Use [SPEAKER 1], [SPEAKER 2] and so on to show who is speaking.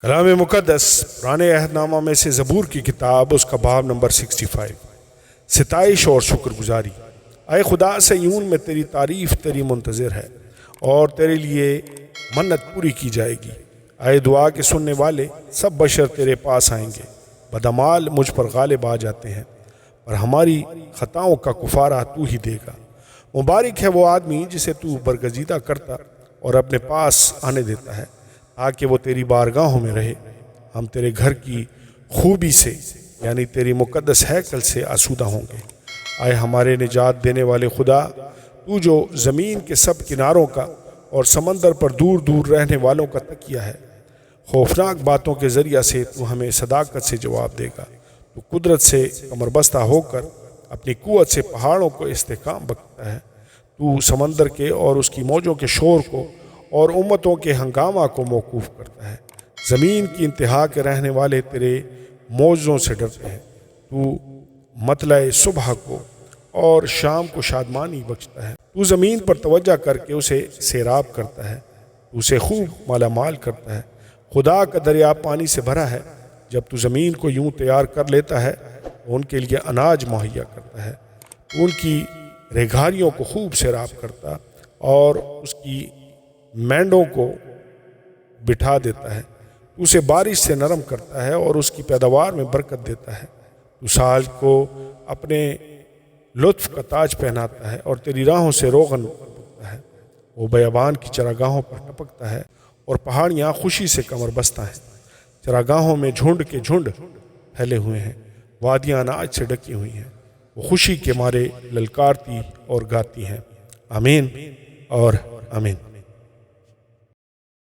[SPEAKER 1] کلام مقدس پرانے عہد نامہ میں سے زبور کی کتاب، اس کا باب نمبر 65، ستائش اور شکر گزاری۔ اے خدا، صیون میں تیری تعریف تیری منتظر ہے اور تیرے لیے منت پوری کی جائے گی۔ اے دعا کے سننے والے، سب بشر تیرے پاس آئیں گے۔ بدعمال مجھ پر غالب آ جاتے ہیں، پر ہماری خطاؤں کا کفارہ تو ہی دے گا۔ مبارک ہے وہ آدمی جسے تو برگزیدہ کرتا اور اپنے پاس آنے دیتا ہے، تاکہ وہ تیری بارگاہوں میں رہے۔ ہم تیرے گھر کی خوبی سے یعنی تیری مقدس ہیکل سے آسودہ ہوں گے۔ اے ہمارے نجات دینے والے خدا، تو جو زمین کے سب کناروں کا اور سمندر پر دور دور رہنے والوں کا تکیہ ہے، خوفناک باتوں کے ذریعہ سے تو ہمیں صداقت سے جواب دے گا۔ تو قدرت سے کمر بستہ ہو کر اپنی قوت سے پہاڑوں کو استحکام بخشتا ہے۔ تو سمندر کے اور اس کی موجوں کے شور کو اور امتوں کے ہنگامہ کو موقوف کرتا ہے۔ زمین کی انتہا کے رہنے والے تیرے معجزوں سے ڈرتے ہیں۔ تو مطلع صبح کو اور شام کو شادمانی بخشتا ہے۔ تو زمین پر توجہ کر کے اسے سیراب کرتا ہے، تو اسے خوب مالا مال کرتا ہے۔ خدا کا دریا پانی سے بھرا ہے۔ جب تو زمین کو یوں تیار کر لیتا ہے تو ان کے لیے اناج مہیا کرتا ہے۔ تو ان کی ریگھاریوں کو خوب سیراب کرتا اور اس کی مینڈوں کو بٹھا دیتا ہے۔ تو اسے بارش سے نرم کرتا ہے اور اس کی پیداوار میں برکت دیتا ہے۔ تو سال کو اپنے لطف کا تاج پہناتا ہے اور تیری راہوں سے روغن ٹپکتا ہے۔ وہ بیابان کی چراگاہوں پر ٹپکتا ہے اور پہاڑیاں خوشی سے کمر بستہ ہیں۔ چراگاہوں میں جھنڈ کے جھنڈ پھیلے ہوئے ہیں، وادیاں اناج سے ڈکی ہوئی ہیں۔ وہ خوشی کے مارے للکارتی اور گاتی ہیں۔ آمین اور آمین۔